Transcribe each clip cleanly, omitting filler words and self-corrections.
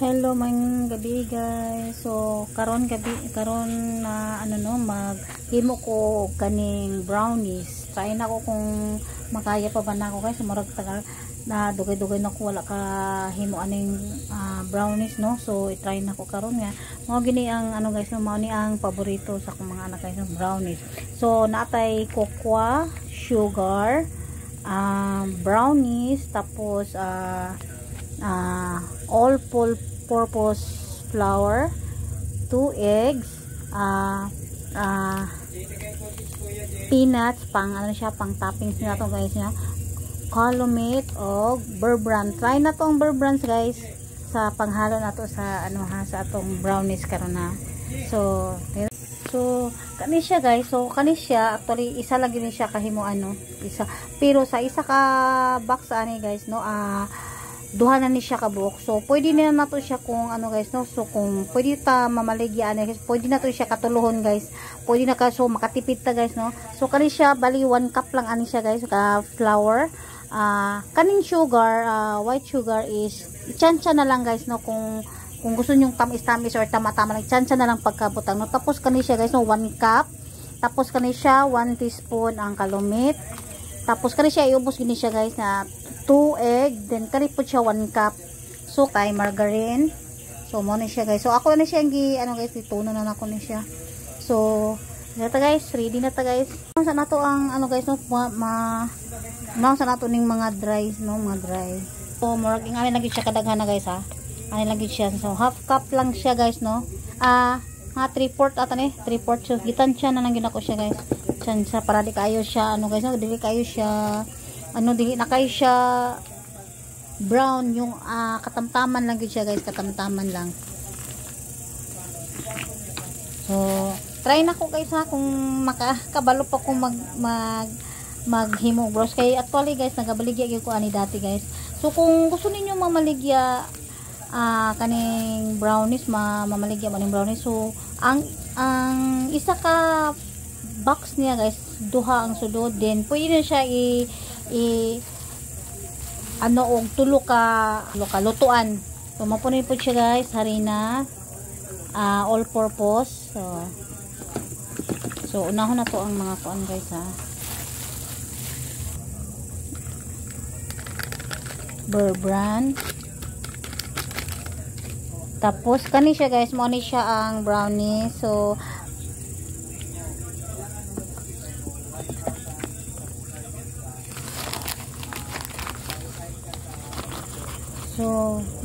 Hello mga gabi guys. So karon na maghimo ko kaning brownies. Try na ko kung makaya pa ba nako guys. Murag tagal na dugay-dugay na ko wala ka himo aning brownies no. So i-try na ko karon nga. Mao gini ang guys, mao ni ang paborito sa akong mga anak guys, brownies. So naatay cocoa, sugar, brownies, tapos all-purpose flour, 2 eggs, peanuts, pang toppings na to guys, calumet o Beurre Blanc. Try na tong Beurre Blanc guys sa panghalo na to sa sa atong brownies karon na. So kani siya guys. So kani siya actually isa lang gini siya kahimo isa. Pero sa isa ka box ani guys no, duha na ni siya kabuok. So pwede na nato siya kung guys no. So kung pwede ta mamaligya guys, pwede na to siya katuluhon guys. Pwede na ka, so makatipid ta guys no. So kani siya bali 1 cup lang ani siya guys ka flour. Kaning sugar, white sugar is i-chanchan na lang guys no, kung gusto niyo tamis-tamis or tama-tama lang, chanchan na lang pagkabutang no. Tapos kani siya guys no, 1 cup. Tapos kani siya 1 teaspoon ang calumet. Tapos kani siya iubos gini siya guys na 2 egg, then kani po siya 1 cup. So tay margarine. So mo ni siya guys. So ako na siya gi guys, ituno na nako ni siya. So nata guys, ready na ta guys. Sa nato ang guys no, sa nato ning mga dry no, mga dry. So murag ingani lagi siya kadaghan na guys Ani lagi siya. So half cup lang siya guys no. 3/4 ata ni, 3/4. So gitansya na lang ginako siya guys. Sa para di kayo siya guys no, dili kayo siya dili na kayo siya brown, yung katamtaman lang gid siya guys, katamtaman lang. So try na ko guys kung makakabalo pa kung maghimo bros kay actually guys nagabaligya gyud ko ani dati guys. So kung gusto ninyo mamaligya kaning brownies, mamaligya maning brownies, so ang isa ka box niya guys, duha ang sudod, then pwede na siya og tulo ka lutuan. So mapunin po siya guys, harina, all purpose. So unahon na to ang mga kuan guys Beurre Blanc. Tapos kani siya guys, mo ni siya ang brownie. So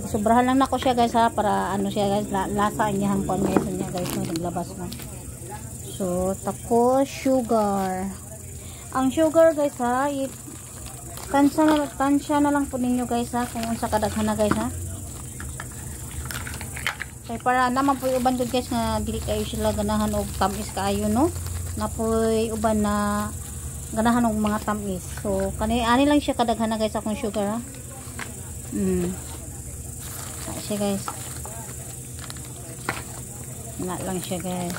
sobrahan lang nako siya guys para siya guys, lasa niya ang kuan guys niya guys no, naglabas na. So tapos sugar. Ang sugar guys tansya na lang po ninyo guys kung unsa kadaghan na guys Kay para naman po uban dud guys nga dili kayo sila ganahan og tamis kaayo no. Napoy uban na ganahan og mga tamis. So ani lang siya kadaghan na guys akong sugar siya guys. Na lang siya guys.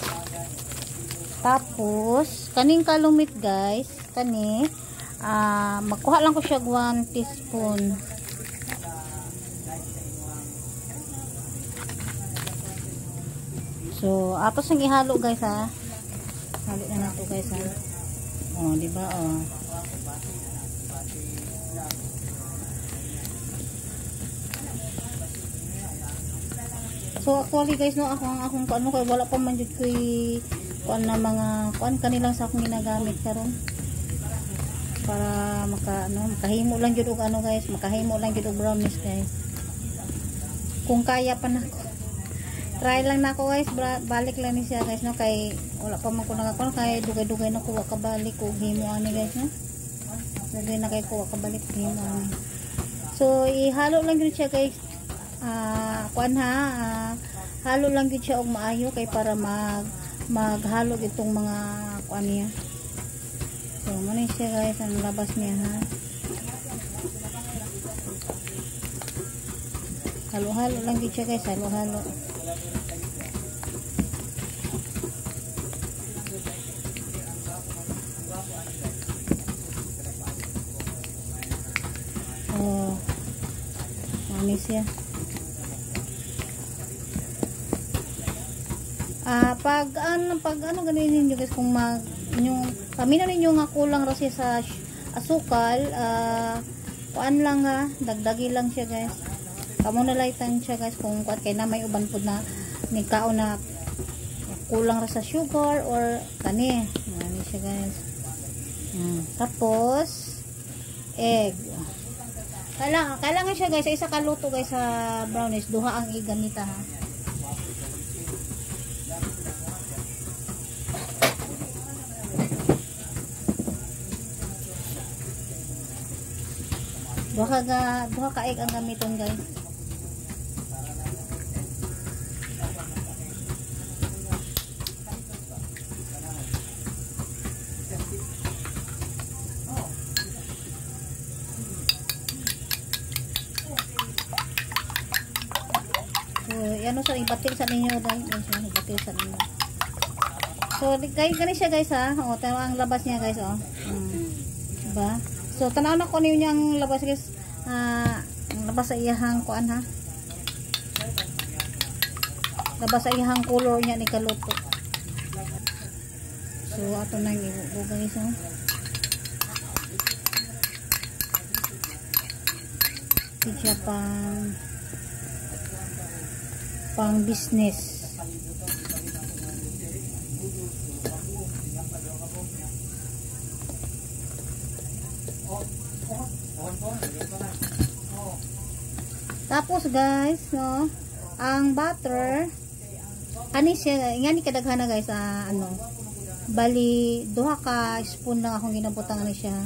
Tapos kaning calumet guys, magkuha lang ko siya 1 teaspoon. So atos ang ihalo guys halo na nato guys di ba So actually guys no, akong kay wala pa man jud koy na mga kanilang sa akong ginagamit karon para makahimo lang jud og guys, makahimo lang jud og brownies guys. Kung kaya pa nako, try lang nako guys, balik lang ni siya guys no, kay wala pa man ko nagakon kay dugay-dugay na ko wa kabalik og himo ani guys no. Dugay na kay ko wa kabalik himo ani. So ihalo lang jud siya guys. Halo lang gid siya og maayo kay para maghalo itong mga kuan niya. So mo ni siya guys ang labas niya Halo-halo lang gid siya guys, halo-halo. Manis siya. Pag ano ganin niyo guys, kung yung paminaw ninyo nga kulang ra siya sa asukal, kuan lang ha, dagdagi lang siya guys. Kamo na laytan siya guys kung kuan kay na may uban pud na ni kao na kulang ra sa sugar or kani. Ngani siya guys. Tapos egg. Kailangan siya guys sa isa ka luto guys sa brownies, duha ang igamita ha. Duha ka egg ang gamiton guys. So, ano sa ibatil sa ninyo guys, ibatil sa ninyo. So, gani siya guys ha. O, tama ang labas niya guys oh. Diba? So, tanaw na ko niyo ang labas guys. Ang labas sa iyahang kuan ha. Labas sa iyahang color niya ni kaluto. So, ato na yung ibubo guys ha. Hindi siya pang business. Tapos guys, no, ang butter ani siya, ngani kadaghan guys, ano, bali duha ka spoon lang akong ginabutangan ni siya.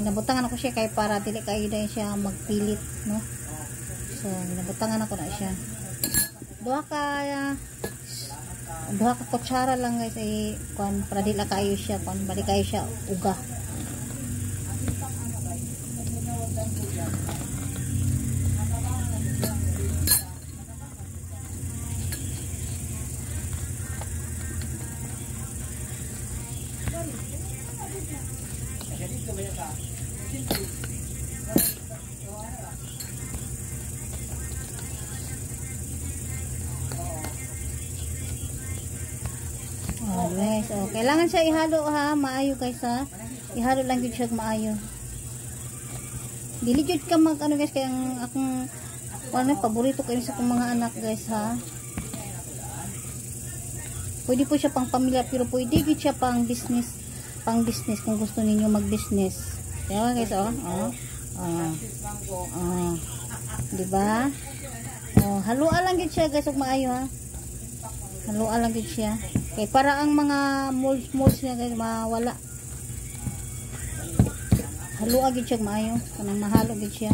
Ginabutangan ako siya kay para dili kay day siya magpilit, no. So ginabutangan ako na siya. Duha ka kutsara lang guys ay kuan para dili kayo siya, kuan bali kayo siya uga. Guys, oh, kailangan siya ihalo ha, maayo guys ha. Ihalo lang gyud siya maayo. Dili gyud ka mag ano guys kay ang akong ano paborito kayo sa akong mga anak guys ha. Pwede po siya pang pamilya pero pwede gyud siya pang business kung gusto ninyo mag-business. Kaya guys oh. Di ba? Oh, haluan lang gyud siya guys ug maayo ha. Haluan lang gyud siya. Okay, para ang mga molds niya guys mawala. Halo agad siya maayo. Kanang mahalo agad siya.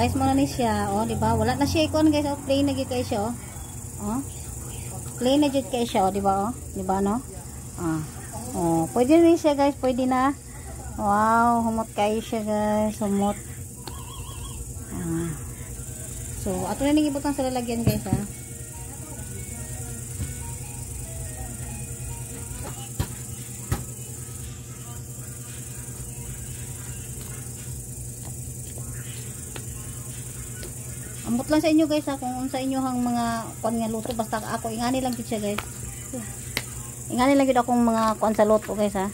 Guys, mo na ni siya, oh, di ba? Wala na siya ikon, guys, oh, plain na gyud kay siya, oh. Oh. Plain na gyud kay siya, oh, di ba, oh? Di ba, no? Oh, pwede na siya, guys, pwede na. Wow, humot kay siya, guys, humot. So, ato na ning ibutang sa lalagyan, guys, ha. Ambot lang sa inyo guys ha, kung sa inyo hang mga kuan nga luto, basta ako ingani lang gid siya guys. Ingani lang gid akong mga kuan sa luto guys ha.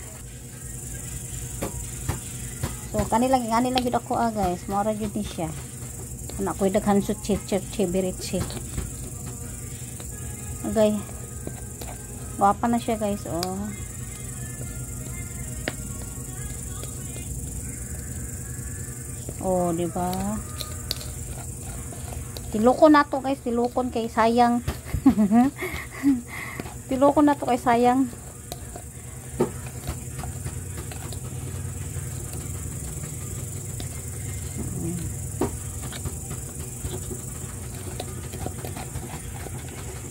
So kanilang ingani lang gid ako guys, mora gid ni siya. Anak ko daghan su chibiritsi. Okay. Guwapa na siya guys, oh. Oh, di ba? Tilokon na to guys, tilokon kay sayang. Tilokon na to kay sayang.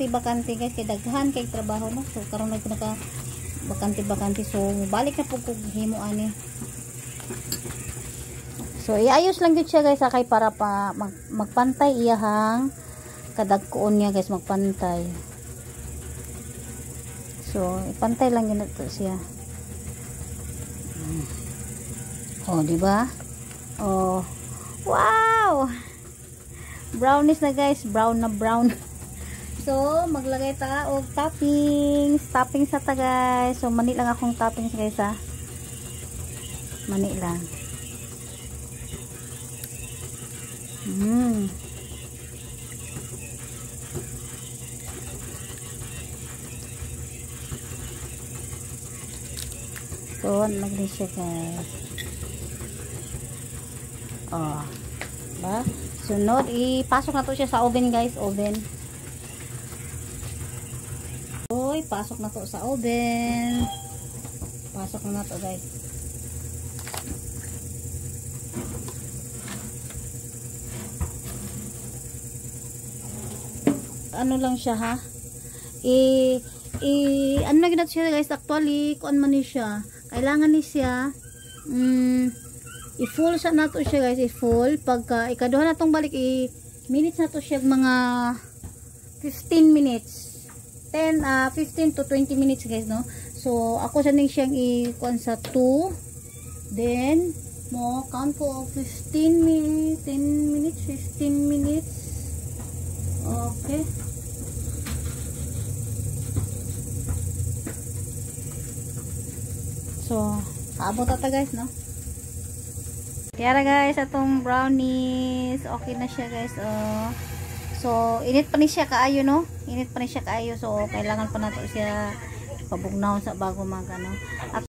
bakante guys, kay daghan kay trabaho no. So karon naka bakante so balik na pug himo ani. So iayos lang gyud siya guys kay para pa magpantay iyahang kadagkoon niya guys, magpantay. So ipantay lang gyud nato siya. Oh, di ba? Oh. Wow! Brownies na guys, brown na brown. So, maglagay ta og toppings. Toppings sa ta guys. So, mani lang akong toppings guys ha. Mani lang. So, lagay siya guys. Oh. Diba? Sunod, ipasok na to siya sa oven guys, oven. Uy, pasok na to sa oven. Pasok na to guys. Ano lang siya ha? Ano na ginat siya guys, actually, kuan man ni siya. Kailangan ni siya, i-full sa nato siya guys, i-full pagka ikaduha na tong balik minutes na to siya mga 15 minutes 15 to 20 minutes guys no. So ako sa ning siyang i-kuan sa 2, then mo count ko 15 minutes 10 minutes 15 minutes. Okay, so abot ata guys no. Kaya guys, atong brownies, okay na siya guys. Oh. So, init pa ni siya kaayo no? Init pa ni siya kaayo. So, kailangan pa nato siya pabugnaw sa bago mag ano.